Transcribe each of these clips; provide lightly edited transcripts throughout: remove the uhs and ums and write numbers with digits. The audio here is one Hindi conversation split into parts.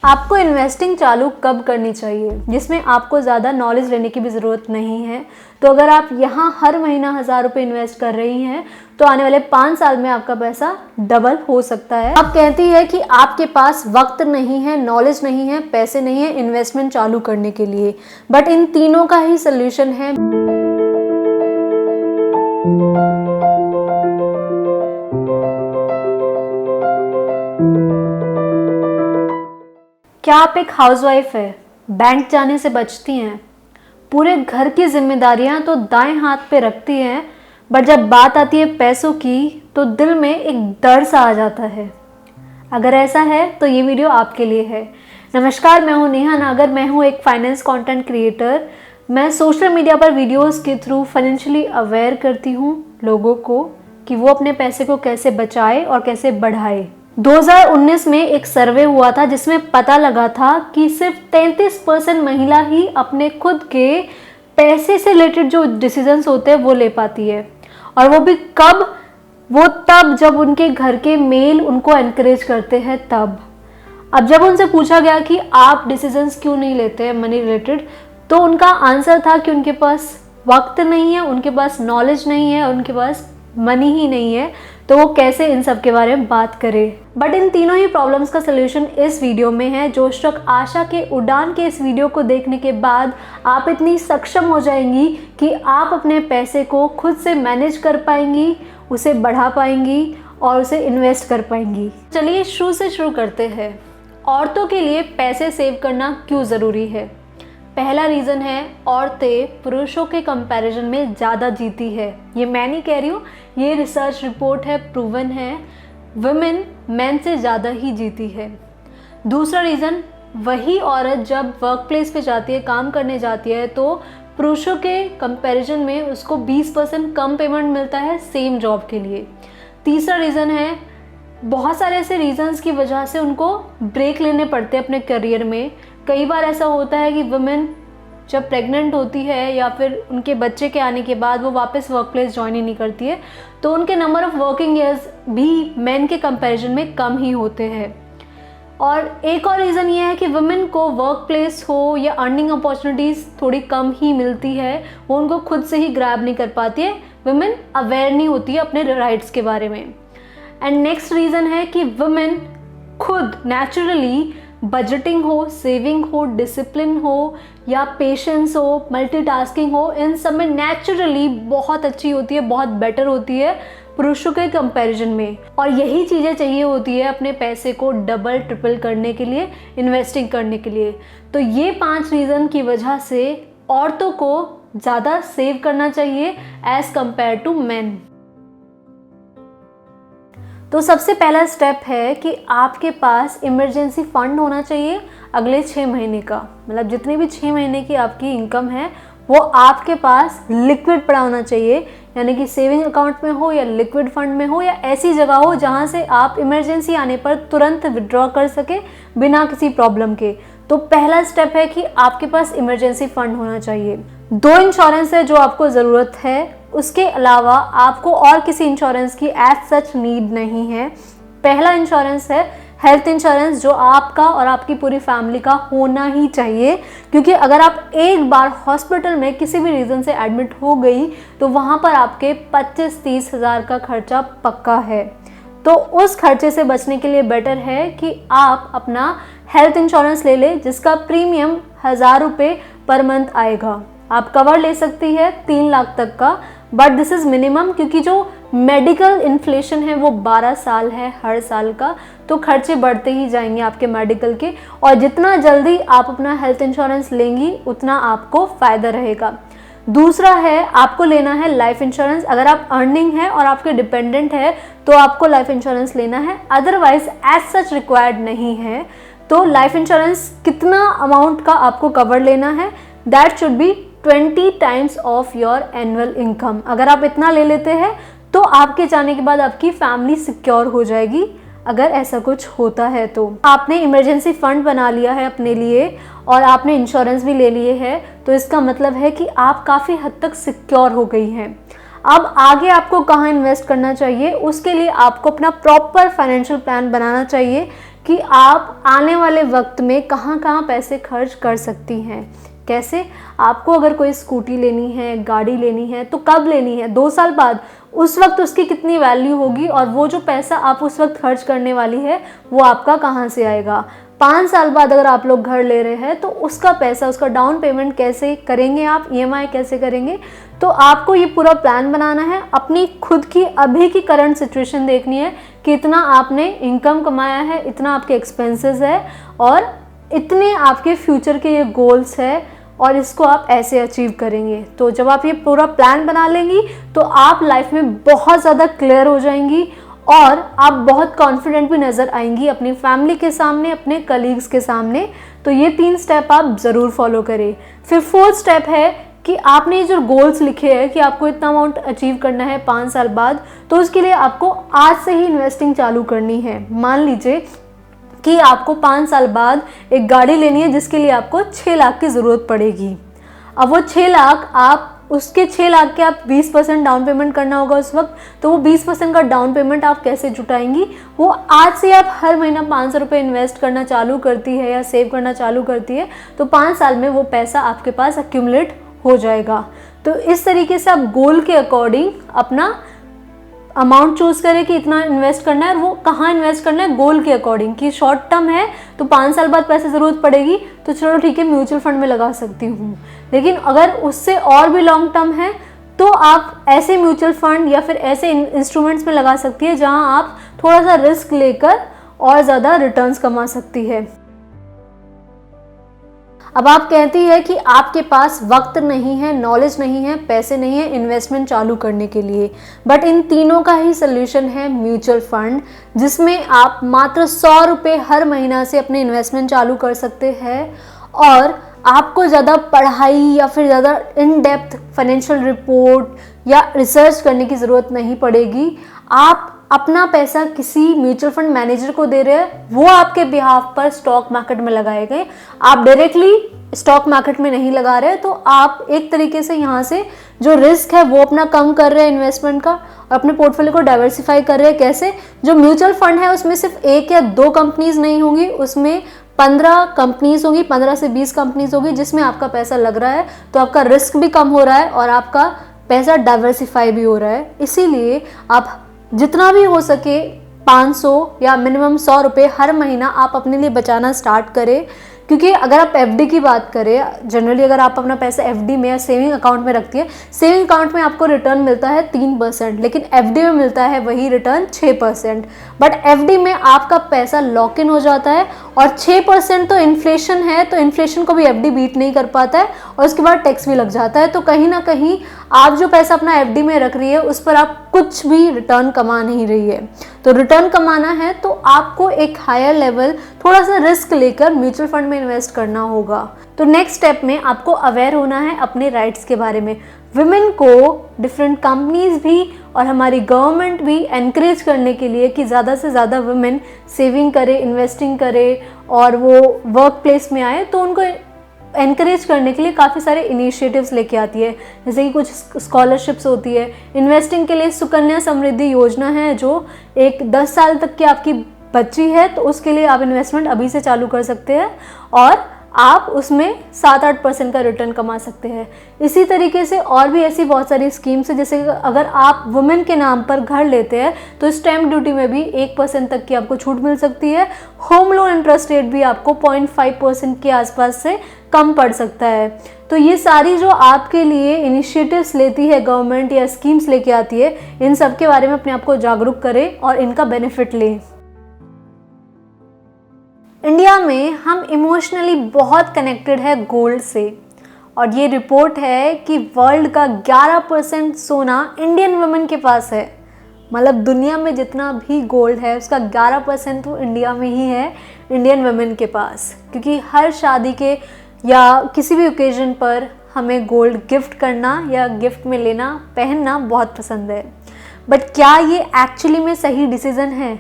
आपको इन्वेस्टिंग चालू कब करनी चाहिए, जिसमें आपको ज़्यादा नॉलेज लेने की भी ज़रूरत नहीं है। तो अगर आप यहाँ हर महीना 1000 रुपये इन्वेस्ट कर रही हैं तो आने वाले 5 साल में आपका पैसा डबल हो सकता है। आप कहती है कि आपके पास वक्त नहीं है, नॉलेज नहीं है, पैसे नहीं है इन्वेस्टमेंट चालू करने के लिए, बट इन तीनों का ही सल्यूशन है। क्या आप एक हाउसवाइफ है, बैंक जाने से बचती हैं, पूरे घर की जिम्मेदारियां तो दाएं हाथ पे रखती हैं, बट जब बात आती है पैसों की तो दिल में एक डर सा आ जाता है? अगर ऐसा है तो ये वीडियो आपके लिए है। नमस्कार, मैं हूँ नेहा नागर, मैं हूँ एक फाइनेंस कंटेंट क्रिएटर। मैं सोशल मीडिया पर वीडियोस के थ्रू फाइनेंशियली अवेयर करती हूँ लोगों को कि वो अपने पैसे को कैसे बचाए और कैसे बढ़ाए। 2019 में एक सर्वे हुआ था जिसमें पता लगा था कि सिर्फ 33% महिला ही अपने खुद के पैसे से रिलेटेड जो डिसीजंस होते हैं वो ले पाती है, और वो भी कब? वो तब जब उनके घर के मेल उनको एनकरेज करते हैं तब। अब जब उनसे पूछा गया कि आप डिसीजंस क्यों नहीं लेते हैं मनी रिलेटेड, तो उनका आंसर था कि उनके पास वक्त नहीं है, उनके पास नॉलेज नहीं है, उनके पास मनी ही नहीं है, तो वो कैसे इन सब के बारे में बात करें। बट इन तीनों ही प्रॉब्लम्स का सलूशन इस वीडियो में है। जोश तक आशा के उड़ान के इस वीडियो को देखने के बाद आप इतनी सक्षम हो जाएंगी कि आप अपने पैसे को खुद से मैनेज कर पाएंगी, उसे बढ़ा पाएंगी और उसे इन्वेस्ट कर पाएंगी। चलिए शुरू से शुरू करते हैं। औरतों के लिए पैसे सेव करना क्यों ज़रूरी है? पहला रीज़न है, औरतें पुरुषों के कंपैरिजन में ज़्यादा जीती है। ये मैं नहीं कह रही हूँ, ये रिसर्च रिपोर्ट है, प्रूवन है। वुमेन मैन से ज़्यादा ही जीती है। दूसरा रीज़न, वही औरत जब वर्क प्लेस पे जाती है, काम करने जाती है, तो पुरुषों के कंपैरिजन में उसको 20% कम पेमेंट मिलता है सेम जॉब के लिए। तीसरा रीज़न है, बहुत सारे ऐसे रीज़न्स की वजह से उनको ब्रेक लेने पड़ते हैं अपने करियर में। कई बार ऐसा होता है कि वुमेन जब प्रेग्नेंट होती है या फिर उनके बच्चे के आने के बाद वो वापस वर्क प्लेस ज्वाइन ही नहीं करती है, तो उनके नंबर ऑफ़ वर्किंग ईयर्स भी मेन के कंपैरिजन में कम ही होते हैं। और एक और रीज़न ये है कि वुमेन को वर्क प्लेस हो या अर्निंग अपॉर्चुनिटीज़ थोड़ी कम ही मिलती है, वो उनको खुद से ही ग्रैब नहीं कर पाती है। वुमेन अवेयर नहीं होती है अपने राइट्स के बारे में। एंड नेक्स्ट रीज़न है कि वुमेन खुद नेचुरली बजटिंग हो, सेविंग हो, डिसिप्लिन हो या पेशेंस हो, मल्टीटास्किंग हो, इन सब में नेचुरली बहुत अच्छी होती है, बहुत बेटर होती है पुरुषों के कंपैरिजन में। और यही चीज़ें चाहिए होती है अपने पैसे को डबल ट्रिपल करने के लिए, इन्वेस्टिंग करने के लिए। तो ये 5 रीज़न की वजह से औरतों को ज़्यादा सेव करना चाहिए एज़ कम्पेयर टू मैन। तो सबसे पहला स्टेप है कि आपके पास इमरजेंसी फंड होना चाहिए अगले 6 महीने का। मतलब जितनी भी 6 महीने की आपकी इनकम है वो आपके पास लिक्विड पड़ा होना चाहिए, यानी कि सेविंग अकाउंट में हो या लिक्विड फंड में हो या ऐसी जगह हो जहां से आप इमरजेंसी आने पर तुरंत विड्रॉ कर सके बिना किसी प्रॉब्लम के। तो पहला स्टेप है कि आपके पास इमरजेंसी फंड होना चाहिए। 2 इंश्योरेंस है जो आपको ज़रूरत है, उसके अलावा आपको और किसी इंश्योरेंस की एज सच नीड नहीं है। पहला इंश्योरेंस है हेल्थ इंश्योरेंस, जो आपका और आपकी पूरी फैमिली का होना ही चाहिए, क्योंकि अगर आप एक बार हॉस्पिटल में किसी भी रीज़न से एडमिट हो गई तो वहाँ पर आपके 25-30 हज़ार का खर्चा पक्का है। तो उस खर्चे से बचने के लिए बेटर है कि आप अपना हेल्थ इंश्योरेंस ले लें, जिसका प्रीमियम 1000 रुपये पर मंथ आएगा। आप कवर ले सकती है 3 लाख तक का, बट दिस इज़ मिनिमम, क्योंकि जो मेडिकल इन्फ्लेशन है वो 12 साल है हर साल का, तो खर्चे बढ़ते ही जाएंगे आपके मेडिकल के, और जितना जल्दी आप अपना हेल्थ इंश्योरेंस लेंगी उतना आपको फ़ायदा रहेगा। दूसरा है, आपको लेना है लाइफ इंश्योरेंस। अगर आप अर्निंग है और आपके डिपेंडेंट है तो आपको लाइफ इंश्योरेंस लेना है, अदरवाइज एज सच रिक्वायर्ड नहीं है। तो लाइफ इंश्योरेंस कितना अमाउंट का आपको कवर लेना है? That should be 20 times of your annual income. अगर आप इतना ले लेते हैं तो आपके जाने के बाद आपकी फैमिली सिक्योर हो जाएगी। अगर ऐसा कुछ होता है तो आपने इमरजेंसी फंड बना लिया है अपने लिए और आपने इंश्योरेंस भी ले लिए है, तो इसका मतलब है कि आप काफ़ी हद तक सिक्योर हो गई हैं। अब आगे आपको कहाँ इन्वेस्ट करना चाहिए, उसके लिए आपको अपना प्रॉपर फाइनेंशियल प्लान बनाना चाहिए कि आप आने वाले वक्त में कहाँ कहाँ पैसे खर्च कर सकती हैं। कैसे? आपको अगर कोई स्कूटी लेनी है, गाड़ी लेनी है, तो कब लेनी है? 2 साल बाद। उस वक्त उसकी कितनी वैल्यू होगी और वो जो पैसा आप उस वक्त खर्च करने वाली है वो आपका कहाँ से आएगा? 5 साल बाद अगर आप लोग घर ले रहे हैं तो उसका पैसा, उसका डाउन पेमेंट कैसे करेंगे आप, ईएमआई कैसे करेंगे? तो आपको ये पूरा प्लान बनाना है। अपनी खुद की अभी की करंट सिचुएशन देखनी है कि इतना आपने इनकम कमाया है, इतना आपके एक्सपेंसेस है और इतने आपके फ्यूचर के ये गोल्स है और इसको आप ऐसे अचीव करेंगे। तो जब आप ये पूरा प्लान बना लेंगी तो आप लाइफ में बहुत ज़्यादा क्लियर हो जाएंगी और आप बहुत कॉन्फिडेंट भी नज़र आएंगी अपनी फैमिली के सामने, अपने कलीग्स के सामने। तो ये 3 स्टेप आप ज़रूर फॉलो करें। फिर 4th स्टेप है कि आपने जो गोल्स लिखे हैं कि आपको इतना अमाउंट अचीव करना है 5 साल बाद, तो उसके लिए आपको आज से ही इन्वेस्टिंग चालू करनी है। मान लीजिए कि आपको 5 साल बाद एक गाड़ी लेनी है जिसके लिए आपको 6 लाख की ज़रूरत पड़ेगी। अब वो 6 लाख, आप उसके 6 लाख के आप 20% डाउन पेमेंट करना होगा उस वक्त। तो वो 20% का डाउन पेमेंट आप कैसे जुटाएंगी? वो आज से आप हर महीना 500 रुपये इन्वेस्ट करना चालू करती है या सेव करना चालू करती है तो 5 साल में वो पैसा आपके पास एक्यूमुलेट हो जाएगा। तो इस तरीके से आप गोल के अकॉर्डिंग अपना अमाउंट चूज करें कि इतना इन्वेस्ट करना है और वो कहाँ इन्वेस्ट करना है गोल के अकॉर्डिंग। कि शॉर्ट टर्म है तो 5 साल बाद पैसे ज़रूरत पड़ेगी तो चलो ठीक है, म्यूचुअल फंड में लगा सकती हूँ। लेकिन अगर उससे और भी लॉन्ग टर्म है तो आप ऐसे म्यूचुअल फंड या फिर ऐसे इंस्ट्रूमेंट्स में लगा सकती है जहाँ आप थोड़ा सा रिस्क लेकर और ज़्यादा रिटर्न्स कमा सकती है। अब आप कहती है कि आपके पास वक्त नहीं है, नॉलेज नहीं है, पैसे नहीं है इन्वेस्टमेंट चालू करने के लिए, बट इन तीनों का ही सल्यूशन है म्यूचुअल फंड, जिसमें आप मात्र 100 रुपये हर महीना से अपने इन्वेस्टमेंट चालू कर सकते हैं और आपको ज़्यादा पढ़ाई या फिर ज़्यादा इन डेप्थ फाइनेंशियल रिपोर्ट या रिसर्च करने की ज़रूरत नहीं पड़ेगी। आप अपना पैसा किसी म्यूचुअल फंड मैनेजर को दे रहे हैं, वो आपके बिहाफ पर स्टॉक मार्केट में लगाए गए। आप डायरेक्टली स्टॉक मार्केट में नहीं लगा रहे, तो आप एक तरीके से यहाँ से जो रिस्क है वो अपना कम कर रहे हैं इन्वेस्टमेंट का और अपने पोर्टफोलियो को डाइवर्सिफाई कर रहे हैं। कैसे? जो म्यूचुअल फंड है उसमें सिर्फ 1 या 2 कंपनीज नहीं होंगी, उसमें 15 कंपनीज होंगी, 15 से 20 कंपनीज होगी जिसमें आपका पैसा लग रहा है। तो आपका रिस्क भी कम हो रहा है और आपका पैसा डाइवर्सिफाई भी हो रहा है। इसीलिए आप जितना भी हो सके 500 या मिनिमम 100 रुपये हर महीना आप अपने लिए बचाना स्टार्ट करें। क्योंकि अगर आप एफडी की बात करें, जनरली अगर आप अपना पैसा एफडी में या सेविंग अकाउंट में रखती है, सेविंग अकाउंट में आपको रिटर्न मिलता है 3%, लेकिन एफडी में मिलता है वही रिटर्न 6%। बट एफडी में आपका पैसा लॉक इन हो जाता है और 6% तो इन्फ्लेशन है, तो इन्फ्लेशन को भी एफडी बीट नहीं कर पाता है और उसके बाद टैक्स भी लग जाता है। तो कहीं ना कहीं आप जो पैसा अपना एफडी में रख रही है उस पर आप कुछ भी रिटर्न कमा नहीं रही है। तो रिटर्न कमाना है तो आपको एक हायर लेवल, थोड़ा सा रिस्क लेकर म्यूचुअल फंड में इन्वेस्ट करना होगा। तो नेक्स्ट स्टेप में आपको अवेयर होना है अपने राइट्स के बारे में। विमेन को डिफरेंट कंपनीज भी और हमारी गवर्नमेंट भी एनकरेज करने के लिए कि ज़्यादा से ज़्यादा विमेन सेविंग करे, इन्वेस्टिंग करे और वो वर्क प्लेस में आए, तो उनको एनकरेज करने के लिए काफ़ी सारे इनिशिएटिव्स लेके आती है। जैसे कि कुछ स्कॉलरशिप्स होती है, इन्वेस्टिंग के लिए सुकन्या समृद्धि योजना है जो एक 10 साल तक की आपकी बच्ची है तो उसके लिए आप इन्वेस्टमेंट अभी से चालू कर सकते हैं और आप उसमें 7-8% का रिटर्न कमा सकते हैं। इसी तरीके से और भी ऐसी बहुत सारी स्कीम्स है, जैसे अगर आप वुमेन के नाम पर घर लेते हैं तो स्टैम्प ड्यूटी में भी 1% तक की आपको छूट मिल सकती है। होम लोन इंटरेस्ट रेट भी आपको 0.5% के आसपास से कम पड़ सकता है। तो ये सारी जो आपके लिए इनिशिएटिव्स लेती है गवर्नमेंट या स्कीम्स लेके आती है, इन सब के बारे में अपने आप को जागरूक करें और इनका बेनिफिट लें। इंडिया में हम इमोशनली बहुत कनेक्टेड है गोल्ड से और ये रिपोर्ट है कि वर्ल्ड का 11% सोना इंडियन वुमेन के पास है। मतलब दुनिया में जितना भी गोल्ड है उसका 11% तो इंडिया में ही है, इंडियन वुमेन के पास। क्योंकि हर शादी के या किसी भी ओकेजन पर हमें गोल्ड गिफ्ट करना या गिफ्ट में लेना, पहनना बहुत पसंद है। बट क्या ये एक्चुअली में सही डिसीजन है?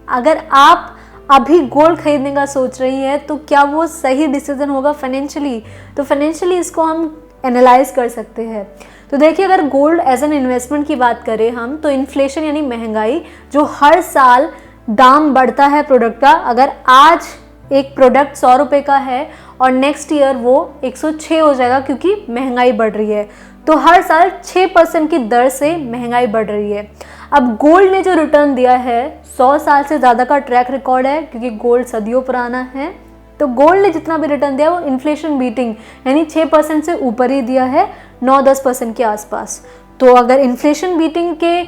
अगर आप अभी गोल्ड खरीदने का सोच रही है तो क्या वो सही डिसीजन होगा फाइनेंशियली? तो फाइनेंशियली इसको हम एनालाइज कर सकते हैं। तो देखिए, अगर गोल्ड एज एन इन्वेस्टमेंट की बात करें हम, तो इन्फ्लेशन यानी महंगाई जो हर साल दाम बढ़ता है प्रोडक्ट का, अगर आज एक प्रोडक्ट 100 रुपये का है और नेक्स्ट ईयर वो 106 हो जाएगा क्योंकि महंगाई बढ़ रही है, तो हर साल 6% की दर से महंगाई बढ़ रही है। अब गोल्ड ने जो रिटर्न दिया है 100 साल से ज़्यादा का ट्रैक रिकॉर्ड है, क्योंकि गोल्ड सदियों पुराना है, तो गोल्ड ने जितना भी रिटर्न दिया वो इन्फ्लेशन बीटिंग यानी 6% से ऊपर ही दिया है, 9-10% के आसपास। तो अगर इन्फ्लेशन बीटिंग के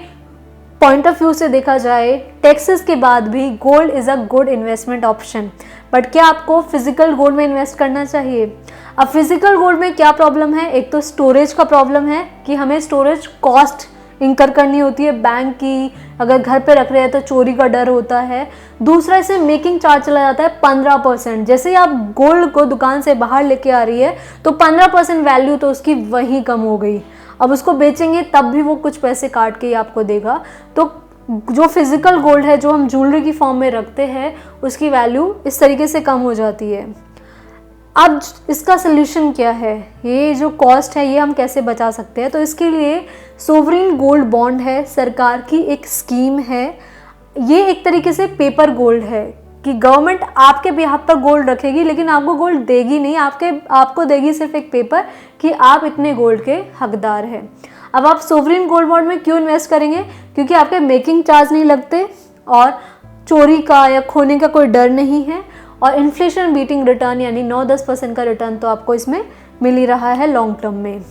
पॉइंट ऑफ व्यू से देखा जाए, टैक्सेस के बाद भी gold is a good investment option. But क्या आपको फिजिकल गोल्ड में इन्वेस्ट करना चाहिए? अब फिजिकल गोल्ड में क्या प्रॉब्लम है? एक तो स्टोरेज का प्रॉब्लम है कि हमें स्टोरेज कॉस्ट इंकर करनी होती है बैंक की, अगर घर पे रख रहे हैं तो चोरी का डर होता है। दूसरा, इसे मेकिंग चार्ज चला जाता है 15%। जैसे ही आप गोल्ड को दुकान से बाहर लेके आ रही है तो 15% वैल्यू तो उसकी वहीं कम हो गई। अब उसको बेचेंगे तब भी वो कुछ पैसे काट के ही आपको देगा। तो जो फिजिकल गोल्ड है, जो हम ज्वेलरी की फॉर्म में रखते हैं, उसकी वैल्यू इस तरीके से कम हो जाती है। अब इसका सोल्यूशन क्या है? ये जो कॉस्ट है ये हम कैसे बचा सकते हैं? तो इसके लिए सोवरिन गोल्ड बॉन्ड है, सरकार की एक स्कीम है। ये एक तरीके से पेपर गोल्ड है कि गवर्नमेंट आपके बिहाफ पर गोल्ड रखेगी, लेकिन आपको गोल्ड देगी नहीं, आपको देगी सिर्फ एक पेपर कि आप इतने गोल्ड के हकदार हैं। अब आप सोवरिन गोल्ड बॉन्ड में क्यों इन्वेस्ट करेंगे? क्योंकि आपके मेकिंग चार्ज नहीं लगते और चोरी का या खोने का कोई डर नहीं है, और इन्फ्लेशन बीटिंग रिटर्न यानी 9-10% का रिटर्न तो आपको इसमें मिल ही रहा है लॉन्ग टर्म में।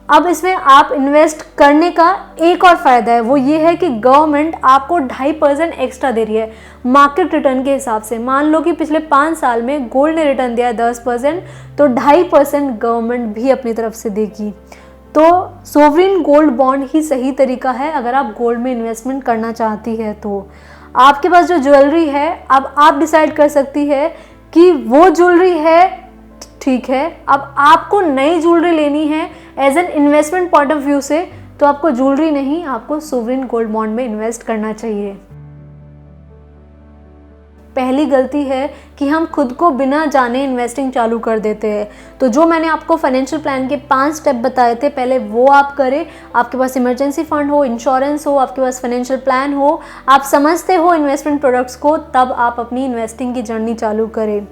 अब इसमें आप इन्वेस्ट करने का एक और फ़ायदा है, वो ये है कि गवर्नमेंट आपको 2.5% एक्स्ट्रा दे रही है मार्केट रिटर्न के हिसाब से। मान लो कि पिछले 5 साल में गोल्ड ने रिटर्न दिया है 10%, तो 2.5% गवर्नमेंट भी अपनी तरफ से देगी। तो सोवरिन गोल्ड बॉन्ड ही सही तरीका है अगर आप गोल्ड में इन्वेस्टमेंट करना चाहती है। तो आपके पास जो ज्वेलरी है, अब आप डिसाइड कर सकती है कि वो ज्वेलरी है, ठीक है, अब आपको नई ज्वेलरी लेनी है as an investment point of view से, तो आपको ज्वेलरी नहीं, आपको सोवरिन गोल्ड बॉन्ड में इन्वेस्ट करना चाहिए। पहली गलती है कि हम खुद को बिना जाने इन्वेस्टिंग चालू कर देते हैं। तो जो मैंने आपको फाइनेंशियल प्लान के 5 स्टेप बताए थे, पहले वो आप करें। आपके पास इमरजेंसी फंड हो, इंश्योरेंस हो, आपके पास फाइनेंशियल प्लान हो, आप समझते हो इन्वेस्टमेंट प्रोडक्ट्स को, तब आप अपनी इन्वेस्टिंग की जर्नी चालू करें।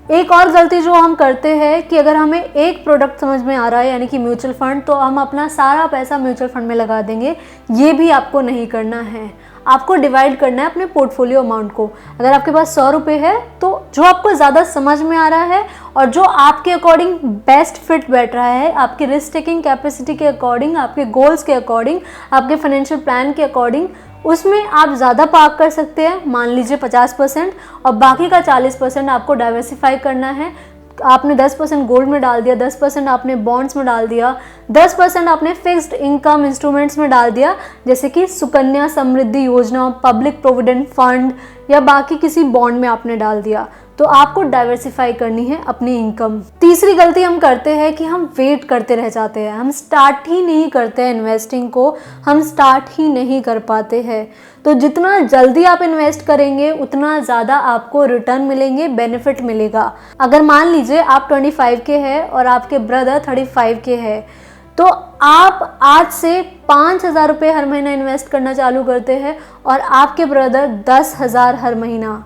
एक और गलती जो हम करते हैं कि अगर हमें एक प्रोडक्ट समझ में आ रहा है यानी कि म्यूचुअल फंड, तो हम अपना सारा पैसा म्यूचुअल फंड में लगा देंगे। ये भी आपको नहीं करना है। आपको डिवाइड करना है अपने पोर्टफोलियो अमाउंट को। अगर आपके पास 100 रुपये है तो जो आपको ज़्यादा समझ में आ रहा है और जो आपके अकॉर्डिंग बेस्ट फिट बैठ रहा है, आपके रिस्क टेकिंग कैपेसिटी के अकॉर्डिंग, आपके गोल्स के अकॉर्डिंग, आपके फाइनेंशियल प्लान के अकॉर्डिंग, उसमें आप ज़्यादा पार्क कर सकते हैं। मान लीजिए 50%, और बाकी का 40% आपको डाइवर्सिफाई करना है। आपने 10% गोल्ड में डाल दिया, 10% आपने बॉन्ड्स में डाल दिया, 10% आपने फिक्स्ड इनकम इंस्ट्रूमेंट्स में डाल दिया, जैसे कि सुकन्या समृद्धि योजना, पब्लिक प्रोविडेंट फंड या बाकी किसी बॉन्ड में आपने डाल दिया। तो आपको डाइवर्सिफाई करनी है अपनी इनकम। तीसरी गलती हम करते हैं कि हम वेट करते रह जाते हैं, हम स्टार्ट ही नहीं करते हैं इन्वेस्टिंग को, हम स्टार्ट ही नहीं कर पाते हैं। तो जितना जल्दी आप इन्वेस्ट करेंगे उतना ज़्यादा आपको रिटर्न मिलेंगे, बेनिफिट मिलेगा। अगर मान लीजिए आप 25 के हैं और आपके ब्रदर 35 के हैं, तो आप आज से 5,000 रुपये हर महीना इन्वेस्ट करना चालू करते हैं और आपके ब्रदर 10,000 हर महीना।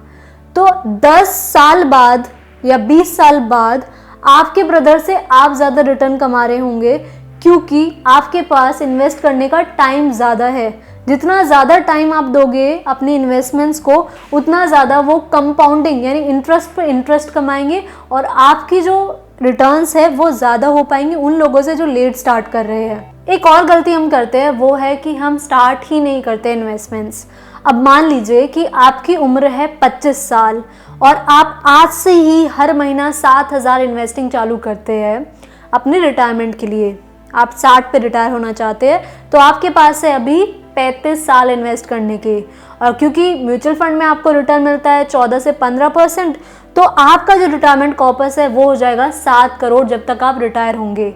तो 10 साल बाद या 20 साल बाद आपके ब्रदर से आप ज़्यादा रिटर्न कमा रहे होंगे, क्योंकि आपके पास इन्वेस्ट करने का टाइम ज़्यादा है। जितना ज़्यादा टाइम आप दोगे अपनी इन्वेस्टमेंट्स को, उतना ज़्यादा वो कंपाउंडिंग यानी इंटरेस्ट पर इंटरेस्ट कमाएंगे और आपकी जो रिटर्न्स है वो ज़्यादा हो पाएंगे उन लोगों से जो लेट स्टार्ट कर रहे हैं। एक और गलती हम करते हैं वो है कि हम स्टार्ट ही नहीं करते इन्वेस्टमेंट्स। अब मान लीजिए कि आपकी उम्र है 25 साल और आप आज से ही हर महीना 7,000 इन्वेस्टिंग चालू करते हैं अपने रिटायरमेंट के लिए। आप 60 पे रिटायर होना चाहते हैं, तो आपके पास है अभी 35 साल इन्वेस्ट करने के। और क्योंकि म्यूचुअल फंड में आपको रिटर्न मिलता है 14 से 15%, तो आपका जो रिटायरमेंट कॉर्पस है वो हो जाएगा 7 करोड़ जब तक आप रिटायर होंगे।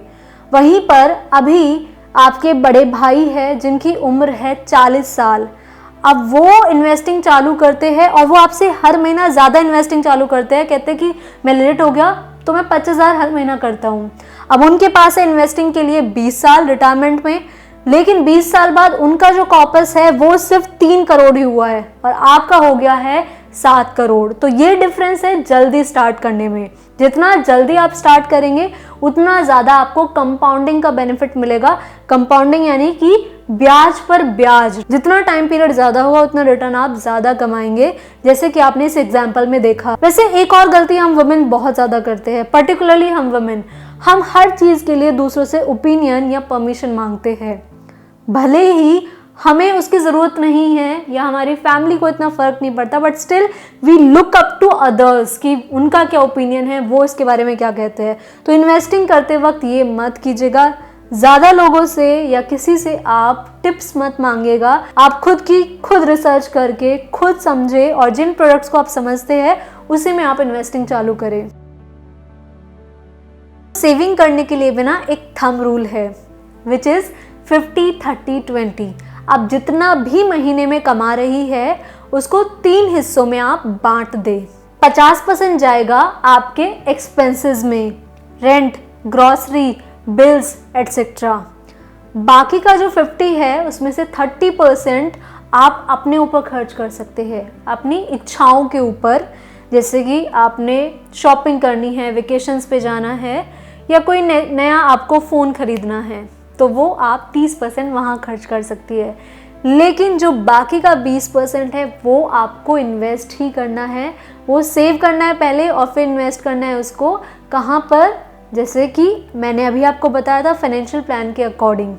वहीं पर अभी आपके बड़े भाई हैं जिनकी उम्र है 40 साल, अब वो इन्वेस्टिंग चालू करते हैं और वो आपसे हर महीना ज़्यादा इन्वेस्टिंग चालू करते हैं। कहते हैं कि मैं लेट हो गया तो मैं 25,000 हर महीना करता हूँ। अब उनके पास है इन्वेस्टिंग के लिए 20 साल रिटायरमेंट में, लेकिन 20 साल बाद उनका जो कॉपस है वो सिर्फ 3 करोड़ ही हुआ है और आपका हो गया है 7 करोड़। तो ये डिफरेंस है जल्दी स्टार्ट करने में। जितना जल्दी आप स्टार्ट करेंगे उतना ज़्यादा आपको कंपाउंडिंग का बेनिफिट मिलेगा। कंपाउंडिंग यानी कि ब्याज पर ब्याज, जितना टाइम पीरियड ज़्यादा होगा उतना रिटर्न आप ज़्यादा कमाएंगे, जैसे कि आपने इस एग्जाम्पल में देखा। वैसे एक और गलती हम वुमेन बहुत ज़्यादा करते हैं, पर्टिकुलरली हम वुमेन, हम हर चीज़ के लिए दूसरों से ओपिनियन या परमिशन मांगते हैं। भले ही हमें उसकी ज़रूरत नहीं है या हमारी फैमिली को इतना फ़र्क नहीं पड़ता, but still we look up to others कि उनका क्या ओपिनियन है, वो इसके बारे में क्या कहते हैं। तो इन्वेस्टिंग करते वक्त ये मत कीजिएगा, ज़्यादा लोगों से या किसी से आप टिप्स मत मांगिएगा। आप खुद रिसर्च करके खुद समझे और जिन प्रोडक्ट्स को आप समझते हैं उसी में आप इन्वेस्टिंग चालू करें। सेविंग करने के लिए बिना एक थंब रूल है विच इज़ 50-30-20। आप जितना भी महीने में कमा रही है उसको 3 हिस्सों में आप बांट दें। 50% जाएगा आपके एक्सपेंसेस में, रेंट, ग्रॉसरी, बिल्स एटसेट्रा। बाकी का जो 50 है उसमें से 30% आप अपने ऊपर खर्च कर सकते हैं, अपनी इच्छाओं के ऊपर। जैसे कि आपने शॉपिंग करनी है, वेकेशंस पे जाना है या कोई नया आपको फ़ोन ख़रीदना है तो वो आप 30% वहाँ खर्च कर सकती है। लेकिन जो बाकी का 20% है वो आपको इन्वेस्ट ही करना है, वो सेव करना है पहले और फिर इन्वेस्ट करना है उसको कहाँ पर, जैसे कि मैंने अभी आपको बताया था फाइनेंशियल प्लान के अकॉर्डिंग।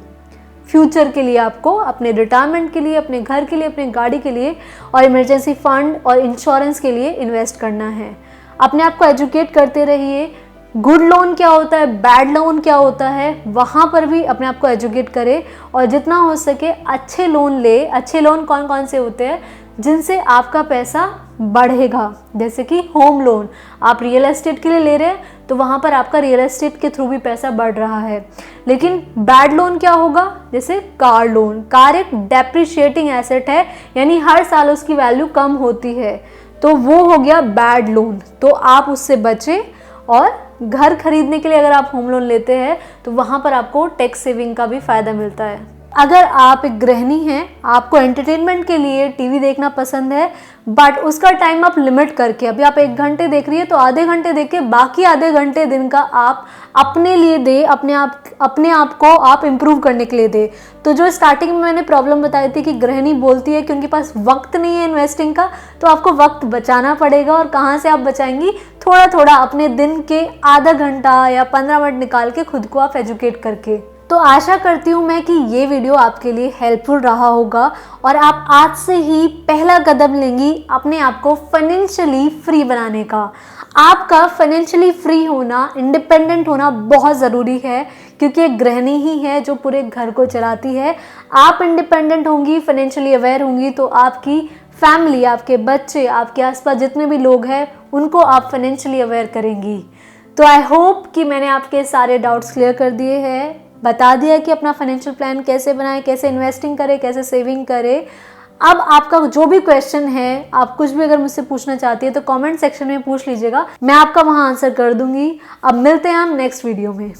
फ्यूचर के लिए आपको, अपने रिटायरमेंट के लिए, अपने घर के लिए, अपनी गाड़ी के लिए और इमरजेंसी फंड और इंश्योरेंस के लिए इन्वेस्ट करना है। अपने आप को एजुकेट करते रहिए, गुड लोन क्या होता है, बैड लोन क्या होता है, वहाँ पर भी अपने आप को एजुकेट करें और जितना हो सके अच्छे लोन ले। अच्छे लोन कौन कौन से होते हैं जिनसे आपका पैसा बढ़ेगा, जैसे कि होम लोन, आप रियल एस्टेट के लिए ले रहे हैं तो वहाँ पर आपका रियल एस्टेट के थ्रू भी पैसा बढ़ रहा है। लेकिन बैड लोन क्या होगा, जैसे कार लोन। कार एक डेप्रिशिएटिंग एसेट है, यानी हर साल उसकी वैल्यू कम होती है, तो वो हो गया बैड लोन। तो आप उससे बचें। और घर खरीदने के लिए अगर आप होम लोन लेते हैं तो वहाँ पर आपको टैक्स सेविंग का भी फ़ायदा मिलता है। अगर आप एक गृहिणी हैं, आपको एंटरटेनमेंट के लिए टीवी देखना पसंद है, बट उसका टाइम आप लिमिट करके, अभी आप 1 घंटे देख रही है तो आधे घंटे देख के बाकी आधे घंटे दिन का आप अपने लिए दे, अपने आप को आप इम्प्रूव करने के लिए दे। तो जो स्टार्टिंग में मैंने प्रॉब्लम बताई थी कि गृहिणी बोलती है कि उनके पास वक्त नहीं है इन्वेस्टिंग का, तो आपको वक्त बचाना पड़ेगा। और कहाँ से आप बचाएंगी, थोड़ा थोड़ा अपने दिन के आधा घंटा या 15 मिनट निकाल के खुद को आप एजुकेट करके। तो आशा करती हूँ मैं कि ये वीडियो आपके लिए हेल्पफुल रहा होगा और आप आज से ही पहला कदम लेंगी अपने आप को फाइनेंशियली फ्री बनाने का। आपका फाइनेंशियली फ्री होना, इंडिपेंडेंट होना बहुत ज़रूरी है, क्योंकि एक गृहिणी ही है जो पूरे घर को चलाती है। आप इंडिपेंडेंट होंगी, फाइनेंशियली अवेयर होंगी तो आपकी फैमिली, आपके बच्चे, आपके आसपास जितने भी लोग हैं उनको आप फाइनेंशियली अवेयर करेंगी। तो आई होप कि मैंने आपके सारे डाउट्स क्लियर कर दिए हैं, बता दिया कि अपना फाइनेंशियल प्लान कैसे बनाएं, कैसे इन्वेस्टिंग करें, कैसे सेविंग करें। अब आपका जो भी क्वेश्चन है, आप कुछ भी अगर मुझसे पूछना चाहती है तो कमेंट सेक्शन में पूछ लीजिएगा, मैं आपका वहां आंसर कर दूंगी। अब मिलते हैं हम नेक्स्ट वीडियो में।